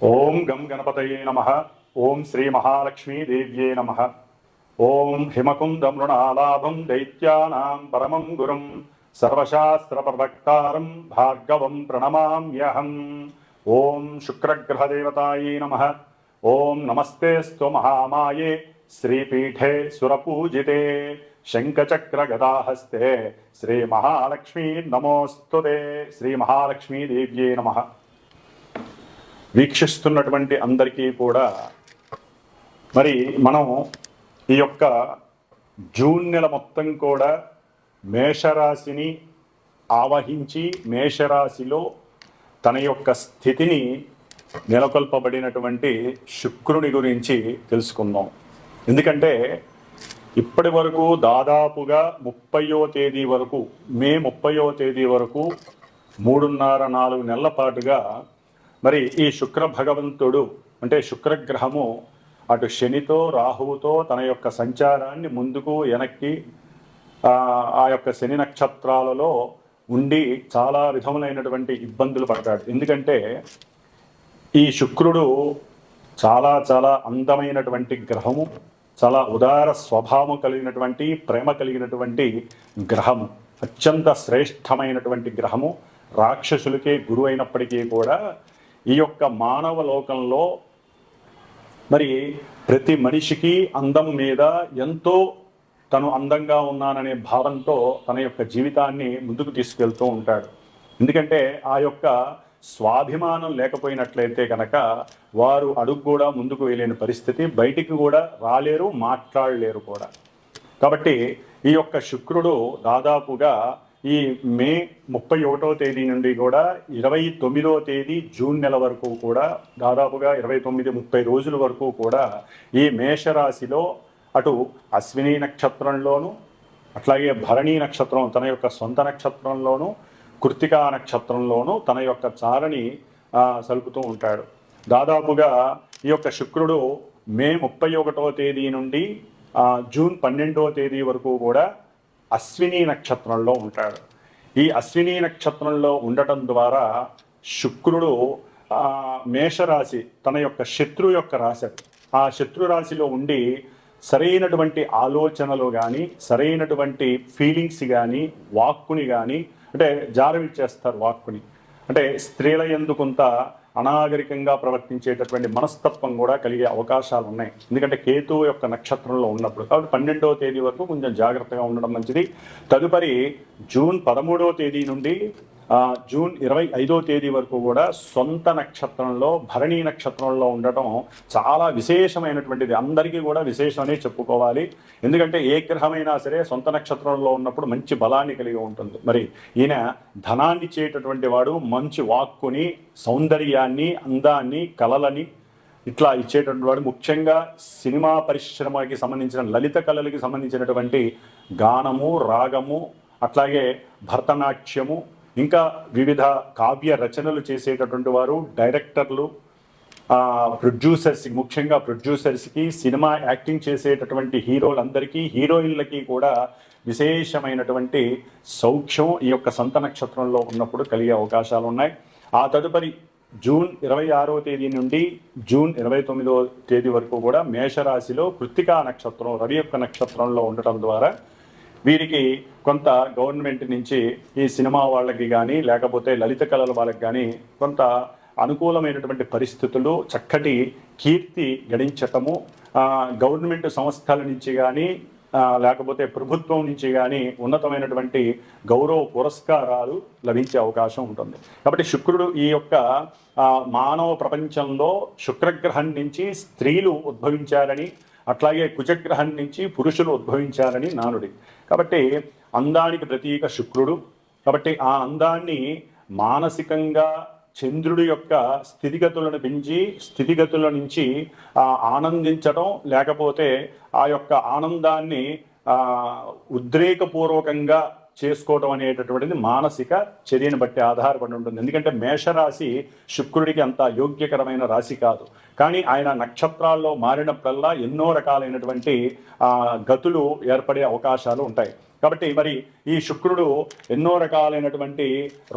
ఓం గం గణపతయే నమః. ఓం శ్రీ మహాలక్ష్మీ దేవ్యే నమః. ఓం హిమకుంద మృణాలాభం దైత్యానాం పరమం గురుం సర్వశాస్త్ర ప్రవక్తారం భార్గవం ప్రణమామ్యహం. ఓం శుక్రగ్రహదేవతాయే నమః. ఓం నమస్తేస్తు మహామాయే శ్రీపీఠే సురపూజితే శంఖచక్ర గదాహస్తే శ్రీ మహాలక్ష్మీ నమోస్తుతే. శ్రీ మహాలక్ష్మీ దేవ్యే నమః. వీక్షిస్తున్నటువంటి అందరికీ కూడా మరి మనం ఈ యొక్క జూన్ నెల మొత్తం కూడా మేషరాశిని ఆవహించి మేషరాశిలో తన యొక్క స్థితిని నెలకొల్పబడినటువంటి శుక్రుని గురించి తెలుసుకుందాం. ఎందుకంటే ఇప్పటి వరకు దాదాపుగా 30వ తేదీ వరకు మే 30వ తేదీ వరకు 3.5-4 నెలల పాటుగా మరి ఈ శుక్ర భగవంతుడు అంటే శుక్రగ్రహము అటు శనితో రాహువుతో తన యొక్క సంచారాన్ని ముందుకు వెనక్కి ఆ యొక్క శని నక్షత్రాలలో ఉండి చాలా విధములైనటువంటి ఇబ్బందులు పడ్డాడు. ఎందుకంటే ఈ శుక్రుడు చాలా చాలా అందమైనటువంటి గ్రహము, చాలా ఉదార స్వభావం కలిగినటువంటి ప్రేమ కలిగినటువంటి గ్రహము, అత్యంత శ్రేష్టమైనటువంటి గ్రహము, రాక్షసులకే గురువు అయినప్పటికీ కూడా ఈ యొక్క మానవ లోకంలో మరి ప్రతి మనిషికి అందం మీద ఎంతో తను అందంగా ఉన్నాననే భావంతో తన యొక్క జీవితాన్ని ముందుకు తీసుకెళ్తూ ఉంటాడు. ఎందుకంటే ఆ యొక్క స్వాభిమానం లేకపోయినట్లయితే కనుక వారు అడుగు కూడా ముందుకు వేయలేని పరిస్థితి, బయటికి కూడా రాలేరు, మాట్లాడలేరు కూడా. కాబట్టి ఈ యొక్క శుక్రుడు దాదాపుగా ఈ మే 31వ తేదీ నుండి కూడా 29వ తేదీ జూన్ నెల వరకు కూడా దాదాపుగా 29-30 రోజుల వరకు కూడా ఈ మేషరాశిలో అటు అశ్విని నక్షత్రంలోను, అట్లాగే భరణి నక్షత్రం తన యొక్క సొంత నక్షత్రంలోను, కృత్తికా నక్షత్రంలోను తన యొక్క చారని సలుపుతూ ఉంటాడు. దాదాపుగా ఈ యొక్క శుక్రుడు మే 31వ తేదీ నుండి జూన్ 12వ తేదీ వరకు కూడా అశ్విని నక్షత్రంలో ఉంటాడు. ఈ అశ్విని నక్షత్రంలో ఉండటం ద్వారా శుక్రుడు మేషరాశి తన యొక్క శత్రు యొక్క రాశి, ఆ శత్రు రాశిలో ఉండి సరైనటువంటి ఆలోచనలు కానీ సరైనటువంటి ఫీలింగ్స్ కానీ వాక్కుని కానీ అంటే జారవిచ్చేస్తారు. వాక్కుని అంటే స్త్రీల యందు కొంత అనాగరికంగా ప్రవర్తించేటటువంటి మనస్తత్వం కూడా కలిగే అవకాశాలు ఉన్నాయి. ఎందుకంటే కేతువు యొక్క నక్షత్రంలో ఉన్నప్పుడు. కాబట్టి 12వ తేదీ వరకు కొంచెం జాగ్రత్తగా ఉండడం మంచిది. తదుపరి జూన్ 13వ తేదీ నుండి జూన్ 25వ తేదీ వరకు కూడా సొంత నక్షత్రంలో భరణి నక్షత్రంలో ఉండటం చాలా విశేషమైనటువంటిది. అందరికీ కూడా విశేషమనే చెప్పుకోవాలి. ఎందుకంటే ఏ గ్రహమైనా సరే సొంత నక్షత్రంలో ఉన్నప్పుడు మంచి బలాన్ని కలిగి ఉంటుంది. మరి ఈయన ధనాన్ని ఇచ్చేటటువంటి వాడు, మంచి వాక్కుని, సౌందర్యాన్ని, అందాన్ని, కళలని ఇట్లా ఇచ్చేటటువంటి వాడు. ముఖ్యంగా సినిమా పరిశ్రమకి సంబంధించిన లలిత కళలకి సంబంధించినటువంటి గానము, రాగము, అట్లాగే భరతనాట్యము, ఇంకా వివిధ కావ్య రచనలు చేసేటటువంటి వారు, డైరెక్టర్లు, ప్రొడ్యూసర్స్, ముఖ్యంగా ప్రొడ్యూసర్స్కి, సినిమా యాక్టింగ్ చేసేటటువంటి హీరోలందరికీ, హీరోయిన్లకి కూడా విశేషమైనటువంటి సౌఖ్యం ఈ యొక్క సొంత నక్షత్రంలో ఉన్నప్పుడు కలిగే అవకాశాలు ఉన్నాయి. ఆ తదుపరి జూన్ 26వ తేదీ నుండి జూన్ 29వ తేదీ వరకు కూడా మేషరాశిలో కృత్తికా నక్షత్రం రవి యొక్క నక్షత్రంలో ఉండటం ద్వారా వీరికి కొంత గవర్నమెంట్ నుంచి ఈ సినిమా వాళ్ళకి కానీ లేకపోతే లలిత కళల వాళ్ళకి కానీ కొంత అనుకూలమైనటువంటి పరిస్థితులు, చక్కటి కీర్తి గడించటము, గవర్నమెంట్ సంస్థల నుంచి కానీ లేకపోతే ప్రభుత్వం నుంచి కానీ ఉన్నతమైనటువంటి గౌరవ పురస్కారాలు లభించే అవకాశం ఉంటుంది. కాబట్టి శుక్రుడు ఈ యొక్క మానవ ప్రపంచంలో శుక్రగ్రహం నుంచి స్త్రీలు ఉద్భవించారని, అట్లాగే కుజగ్రహం నుంచి పురుషులు ఉద్భవించారని నానుడి. కాబట్టి అందానికి ప్రతీక శుక్రుడు. కాబట్టి ఆ అందాన్ని మానసికంగా చంద్రుడి యొక్క స్థితిగతులను పెంచి స్థితిగతుల నుంచి ఆనందించడం, లేకపోతే ఆ యొక్క ఆనందాన్ని ఉద్రేకపూర్వకంగా చేసుకోవడం అనేటటువంటిది మానసిక చర్యను బట్టి ఆధారపడి ఉంటుంది. ఎందుకంటే మేషరాశి శుక్రుడికి అంత యోగ్యకరమైన రాశి కాదు. కానీ ఆయన నక్షత్రాల్లో మారినప్పుడల్లా ఎన్నో రకాలైనటువంటి గతులు ఏర్పడే అవకాశాలు ఉంటాయి. కాబట్టి మరి ఈ శుక్రుడు ఎన్నో రకాలైనటువంటి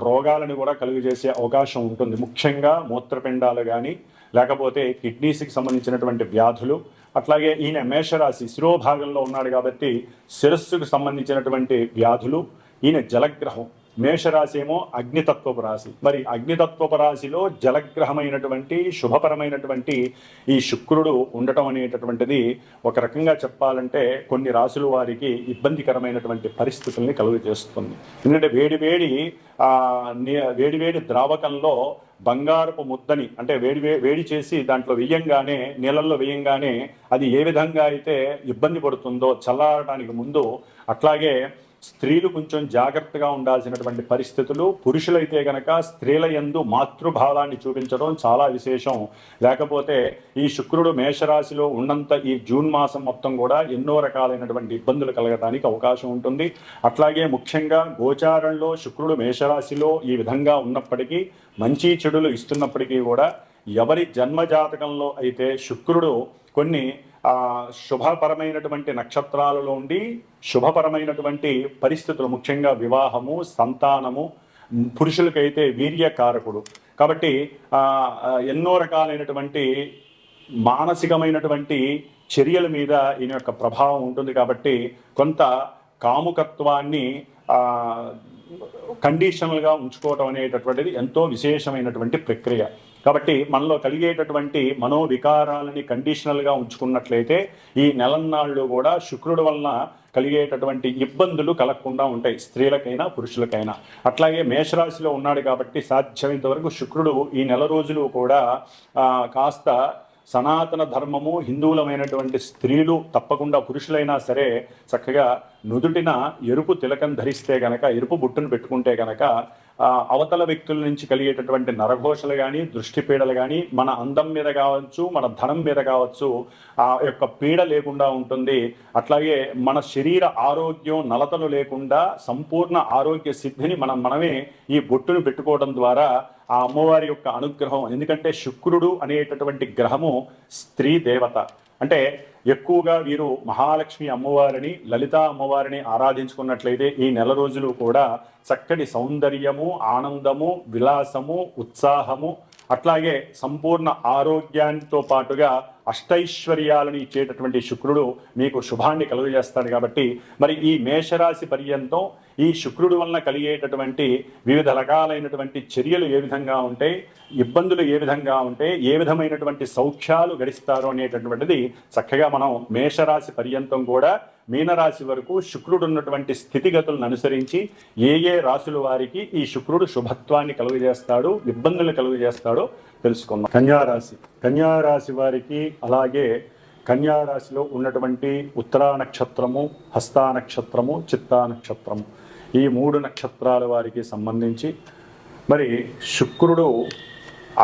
రోగాలను కూడా కలుగజేసే అవకాశం ఉంటుంది. ముఖ్యంగా మూత్రపిండాలు కానీ లేకపోతే కిడ్నీస్కి సంబంధించినటువంటి వ్యాధులు, అట్లాగే ఈయన మేషరాశి శిరోభాగంలో ఉన్నాడు కాబట్టి శిరస్సుకు సంబంధించినటువంటి వ్యాధులు. ఈయన జలగ్రహం, మేషరాశి ఏమో అగ్నితత్వపు రాశి. మరి అగ్నితత్వపు రాశిలో జలగ్రహమైనటువంటి శుభపరమైనటువంటి ఈ శుక్రుడు ఉండటం అనేటటువంటిది ఒక రకంగా చెప్పాలంటే కొన్ని రాశుల వారికి ఇబ్బందికరమైనటువంటి పరిస్థితుల్ని కలుగజేస్తుంది. ఎందుకంటే వేడివేడి ద్రావకంలో బంగారపు ముద్దని అంటే వేడి చేసి దాంట్లో వేయంగానే, నీళ్ళల్లో వేయంగానే అది ఏ విధంగా అయితే ఇబ్బంది పడుతుందో చల్లారడానికి ముందు, అట్లాగే స్త్రీలు కొంచెం జాగ్రత్తగా ఉండాల్సినటువంటి పరిస్థితులు. పురుషులైతే గనక స్త్రీల యందు మాతృభావాన్ని చూపించడం చాలా విశేషం. లేకపోతే ఈ శుక్రుడు మేషరాశిలో ఉన్నంత ఈ జూన్ మాసం మొత్తం కూడా ఎన్నో రకాలైనటువంటి ఇబ్బందులు కలగడానికి అవకాశం ఉంటుంది. అట్లాగే ముఖ్యంగా గోచారంలో శుక్రుడు మేషరాశిలో ఈ విధంగా ఉన్నప్పటికీ, మంచి చెడులు ఇస్తున్నప్పటికీ కూడా ఎవరి జన్మజాతకంలో అయితే శుక్రుడు కొన్ని శుభపరమైనటువంటి నక్షత్రాలలో ఉండి శుభపరమైనటువంటి పరిస్థితులు, ముఖ్యంగా వివాహము, సంతానము, పురుషులకైతే వీర్యకారకుడు కాబట్టి ఎన్నో రకాలైనటువంటి మానసికమైనటువంటి చర్యల మీద ఈయన యొక్క ప్రభావం ఉంటుంది. కాబట్టి కొంత కాముకత్వాన్ని కండిషనల్గా ఉంచుకోవటం అనేటటువంటిది ఎంతో విశేషమైనటువంటి ప్రక్రియ. కాబట్టి మనలో కలిగేటటువంటి మనోవికారాలని కండిషనల్గా ఉంచుకున్నట్లయితే ఈ నెలన్నాళ్ళు కూడా శుక్రుడు వలన కలిగేటటువంటి ఇబ్బందులు కలగకుండా ఉంటాయి, స్త్రీలకైనా పురుషులకైనా. అట్లాగే మేషరాశిలో ఉన్నాడు కాబట్టి సాధ్యమైనంత వరకు శుక్రుడు ఈ నెల రోజులు కూడా కాస్త సనాతన ధర్మము, హిందువులమైనటువంటి స్త్రీలు తప్పకుండా పురుషులైనా సరే చక్కగా నుదుటిన ఎరుపు తిలకం ధరిస్తే గనక, ఎరుపు బుట్టును పెట్టుకుంటే గనక అవతల వ్యక్తుల నుంచి కలిగేటటువంటి నరఘోషలు కానీ, దృష్టి పీడలు కానీ, మన అందం మీద కావచ్చు, మన ధనం మీద కావచ్చు ఆ యొక్క పీడ లేకుండా ఉంటుంది. అట్లాగే మన శరీర ఆరోగ్యం నలతలు లేకుండా సంపూర్ణ ఆరోగ్య సిద్ధిని మనమే ఈ బొట్టును పెట్టుకోవడం ద్వారా ఆ అమ్మవారి యొక్క అనుగ్రహం. ఎందుకంటే శుక్రుడు అనేటటువంటి గ్రహము స్త్రీ దేవత. అంటే ఎక్కువగా వీరు మహాలక్ష్మి అమ్మవారిని, లలితా అమ్మవారిని ఆరాధించుకున్నట్లయితే ఈ నెల రోజులు కూడా చక్కటి సౌందర్యము, ఆనందము, విలాసము, ఉత్సాహము, అట్లాగే సంపూర్ణ ఆరోగ్యానితో పాటుగా అష్టైశ్వర్యాలను ఇచ్చేటటువంటి శుక్రుడు మీకు శుభాన్ని కలుగజేస్తాడు. కాబట్టి మరి ఈ మేషరాశి పర్యంతం ఈ శుక్రుడు వలన కలిగేటటువంటి వివిధ రకాలైనటువంటి చర్యలు ఏ విధంగా ఉంటాయి, ఇబ్బందులు ఏ విధంగా ఉంటాయి, ఏ విధమైనటువంటి సౌఖ్యాలు గడిస్తారు అనేటటువంటిది చక్కగా మనం మేషరాశి పర్యంతం కూడా మీనరాశి వరకు శుక్రుడు ఉన్నటువంటి స్థితిగతులను అనుసరించి ఏ రాశుల వారికి ఈ శుక్రుడు శుభత్వాన్ని కలుగజేస్తాడు, ఇబ్బందులు కలుగజేస్తాడో తెలుసుకుందాం. కన్యారాశి వారికి, అలాగే కన్యారాశిలో ఉన్నటువంటి ఉత్తరా నక్షత్రము, హస్తా నక్షత్రము, చిత్తా నక్షత్రము, ఈ 3 నక్షత్రాల వారికి సంబంధించి మరి శుక్రుడు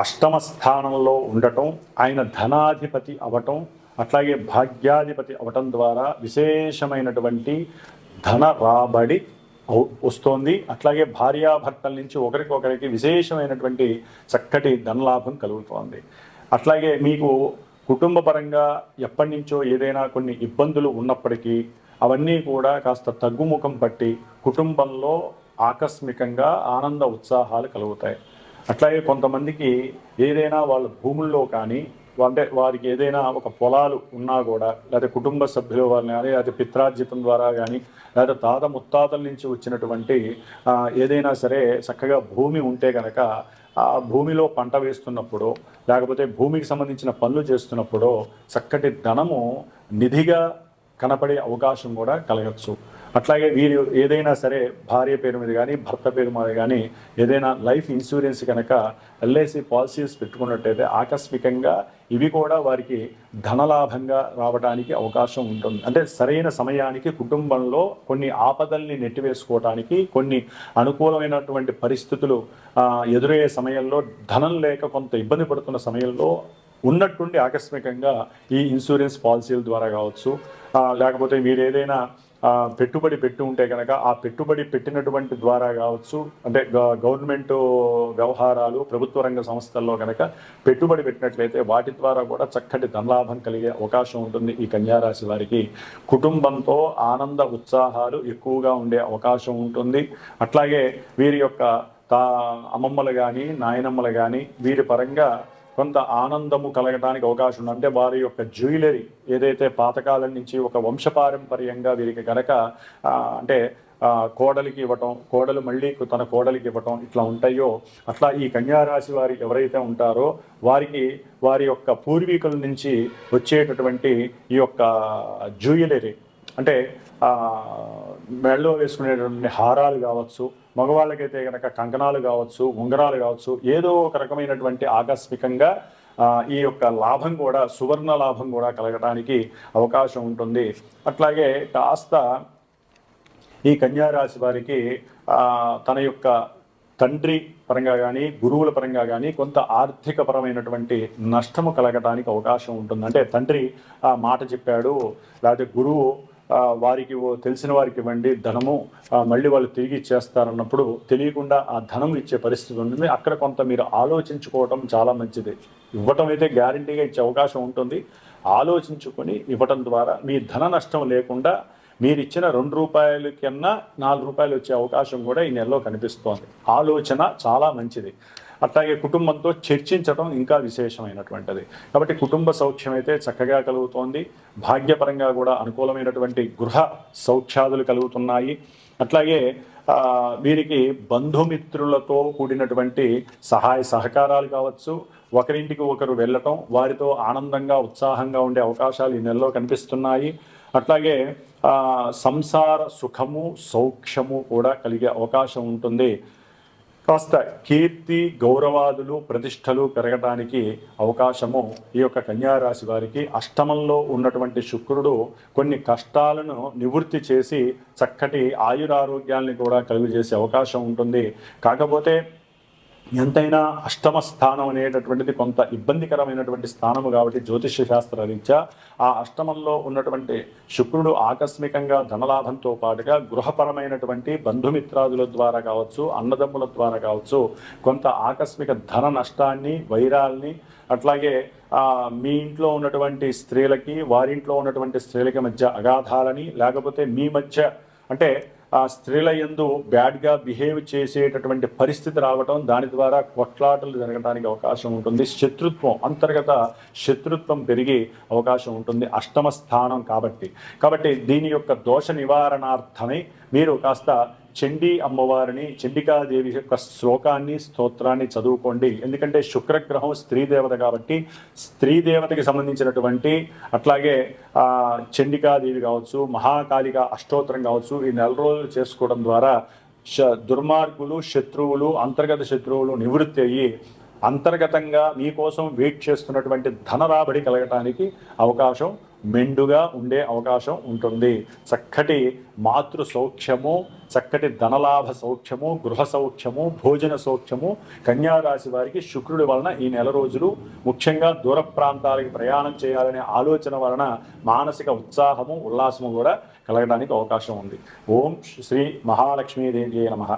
అష్టమ స్థానంలో ఉండటం, ఆయన ధనాధిపతి అవటం, అట్లాగే భాగ్యాధిపతి అవటం ద్వారా విశేషమైనటువంటి ధన రాబడి వస్తోంది. అట్లాగే భార్యాభర్తల నుంచి ఒకరికొకరికి విశేషమైనటువంటి చక్కటి ధనలాభం కలుగుతోంది. అట్లాగే మీకు కుటుంబ పరంగా ఎప్పటి నుంచో ఏదైనా కొన్ని ఇబ్బందులు ఉన్నప్పటికీ అవన్నీ కూడా కాస్త తగ్గుముఖం పట్టి కుటుంబంలో ఆకస్మికంగా ఆనంద ఉత్సాహాలు కలుగుతాయి. అట్లాగే కొంతమందికి ఏదైనా వాళ్ళ భూముల్లో కానీ, అంటే వారికి ఏదైనా ఒక పొలాలు ఉన్నా కూడా, లేదా కుటుంబ సభ్యుల వాళ్ళని కానీ, లేదా పిత్రార్జితం ద్వారా కానీ, లేదా తాత ముత్తాతల నుంచి వచ్చినటువంటి ఏదైనా సరే చక్కగా భూమి ఉంటే కనుక ఆ భూమిలో పంట వేస్తున్నప్పుడు, లేకపోతే భూమికి సంబంధించిన పనులు చేస్తున్నప్పుడు చక్కటి ధనము నిధిగా కనపడే అవకాశం కూడా కలగచ్చు. అట్లాగే వీరు ఏదైనా సరే భార్య పేరు మీద కానీ, భర్త పేరు మీద కానీ ఏదైనా లైఫ్ ఇన్సూరెన్స్ కనుక ఎల్ఐసి పాలసీస్ పెట్టుకున్నట్టయితే ఆకస్మికంగా ఇవి కూడా వారికి ధనలాభంగా రావడానికి అవకాశం ఉంటుంది. అంటే సరైన సమయానికి కుటుంబంలో కొన్ని ఆపదల్ని నెట్టివేసుకోవడానికి, కొన్ని అనుకూలమైనటువంటి పరిస్థితులు ఎదురయ్యే సమయంలో ధనం లేక కొంత ఇబ్బంది పడుతున్న సమయంలో ఉన్నట్టుండి ఆకస్మికంగా ఈ ఇన్సూరెన్స్ పాలసీల ద్వారా కావచ్చు, లేకపోతే మీరు ఏదైనా పెట్టుబడి పెట్టి ఉంటే కనుక ఆ పెట్టుబడి పెట్టినటువంటి ద్వారా కావచ్చు, అంటే గవర్నమెంట్ వ్యవహారాలు, ప్రభుత్వ రంగ సంస్థల్లో కనుక పెట్టుబడి పెట్టినట్లయితే వాటి ద్వారా కూడా చక్కటి ధనలాభం కలిగే అవకాశం ఉంటుంది. ఈ కన్యారాశి వారికి కుటుంబంతో ఆనంద ఉత్సాహాలు ఎక్కువగా ఉండే అవకాశం ఉంటుంది. అట్లాగే వీరి యొక్క అమ్మమ్మలు కానీ, నాయనమ్మలు కానీ వీరి పరంగా కొంత ఆనందము కలగడానికి అవకాశం ఉంది. అంటే వారి యొక్క జ్యువెలరీ ఏదైతే పాతకాలం నుంచి ఒక వంశపారంపర్యంగా వీరికి గనక అంటే కోడలికి ఇవ్వటం, కోడలు మళ్ళీ తన కోడలికి ఇవ్వటం ఇట్లా ఉంటాయో, అట్లా ఈ కన్యారాశి వారి ఎవరైతే ఉంటారో వారికి వారి యొక్క పూర్వీకుల నుంచి వచ్చేటటువంటి ఈ యొక్క జ్యువెలరీ అంటే మెడలో వేసుకునేటువంటి హారాలు కావచ్చు, మగవాళ్ళకైతే కనుక కంకణాలు కావచ్చు, ఉంగరాలు కావచ్చు, ఏదో ఒక రకమైనటువంటి ఆకస్మికంగా ఈ యొక్క లాభం కూడా, సువర్ణ లాభం కూడా కలగడానికి అవకాశం ఉంటుంది. అట్లాగే కాస్త ఈ కన్యారాశి వారికి తన యొక్క తండ్రి పరంగా కానీ, గురువుల పరంగా కానీ కొంత ఆర్థిక పరమైనటువంటి నష్టము కలగడానికి అవకాశం ఉంటుంది. అంటే తండ్రి మాట చెప్పాడు, లేకపోతే గురువు వారికి తెలిసిన వారికి ఇవ్వండి ధనము, మళ్ళీ వాళ్ళు తిరిగి ఇచ్చేస్తారన్నప్పుడు తెలియకుండా ఆ ధనం ఇచ్చే పరిస్థితి ఉంటుంది. అక్కడ కొంత మీరు ఆలోచించుకోవటం చాలా మంచిది. ఇవ్వటం అయితే గ్యారంటీగా ఇచ్చే అవకాశం ఉంటుంది. ఆలోచించుకొని ఇవ్వటం ద్వారా మీ ధన నష్టం లేకుండా మీరు ఇచ్చిన 2 రూపాయల కన్నా 4 రూపాయలు వచ్చే అవకాశం కూడా ఈ నెలలో కనిపిస్తోంది. ఆలోచన చాలా మంచిది. అట్లాగే కుటుంబంతో చర్చించడం ఇంకా విశేషమైనటువంటిది. కాబట్టి కుటుంబ సౌఖ్యం అయితే చక్కగా కలుగుతోంది. భాగ్యపరంగా కూడా అనుకూలమైనటువంటి గృహ సౌఖ్యాదులు కలుగుతున్నాయి. అట్లాగే వీరికి బంధుమిత్రులతో కూడినటువంటి సహాయ సహకారాలు కావచ్చు, ఒకరింటికి ఒకరు వెళ్ళటం, వారితో ఆనందంగా ఉత్సాహంగా ఉండే అవకాశాలు ఈ నెలలో కనిపిస్తున్నాయి. అట్లాగే సంసార సుఖము సౌఖ్యము కూడా కలిగే అవకాశం ఉంటుంది. కాస్త కీర్తి గౌరవాదులు ప్రతిష్టలు పెరగడానికి అవకాశము ఈ యొక్క కన్యారాశి వారికి. అష్టమంలో ఉన్నటువంటి శుక్రుడు కొన్ని కష్టాలను నివృత్తి చేసి చక్కటి ఆయురారోగ్యాల్ని కూడా కలుగజేసే అవకాశం ఉంటుంది. కాకపోతే ఎంతైనా అష్టమ స్థానం అనేటటువంటిది కొంత ఇబ్బందికరమైనటువంటి స్థానము కాబట్టి జ్యోతిష్య శాస్త్ర రీత్యా ఆ అష్టమంలో ఉన్నటువంటి శుక్రుడు ఆకస్మికంగా ధనలాభంతో పాటుగా గృహపరమైనటువంటి బంధుమిత్రాదుల ద్వారా కావచ్చు, అన్నదమ్ముల ద్వారా కావచ్చు, కొంత ఆకస్మిక ధన నష్టాన్ని, వైరాల్ని, అట్లాగే మీ ఇంట్లో ఉన్నటువంటి స్త్రీలకి వారింట్లో ఉన్నటువంటి స్త్రీలకి మధ్య అగాధాలని, లేకపోతే మీ మధ్య అంటే స్త్రీల యందు బ్యాడ్గా బిహేవ్ చేసేటటువంటి పరిస్థితి రావటం, దాని ద్వారా కొట్లాటలు జరగడానికి అవకాశం ఉంటుంది. శత్రుత్వం, అంతర్గత శత్రుత్వం పెరిగే అవకాశం ఉంటుంది అష్టమ స్థానం కాబట్టి దీని యొక్క దోష నివారణార్థమై మీరు కాస్త చండీ అమ్మవారిని, చండికాదేవి యొక్క శ్లోకాన్ని, స్తోత్రాన్ని చదువుకోండి. ఎందుకంటే శుక్రగ్రహం స్త్రీ దేవత కాబట్టి స్త్రీ దేవతకి సంబంధించినటువంటి అట్లాగే చండికాదేవి కావచ్చు, మహాకాళిక అష్టోత్తరం కావచ్చు, ఈ 4 రోజులు చేసుకోవడం ద్వారా దుర్మార్గులు, శత్రువులు, అంతర్గత శత్రువులు నివృత్తి అయ్యి అంతర్గతంగా మీకోసం వెయిట్ చేస్తున్నటువంటి ధన రాబడి కలగటానికి అవకాశం మెండుగా ఉండే అవకాశం ఉంటుంది. చక్కటి మాతృ సౌఖ్యము, చక్కటి ధనలాభ సౌఖ్యము, గృహ సౌఖ్యము, భోజన సౌఖ్యము కన్యారాశి వారికి శుక్రుడి వలన ఈ నెల రోజులు ముఖ్యంగా దూర ప్రాంతాలకు ప్రయాణం చేయాలనే ఆలోచన వలన మానసిక ఉత్సాహము, ఉల్లాసము కూడా కలగడానికి అవకాశం ఉంది. ఓం శ్రీ మహాలక్ష్మీదేవి నమః.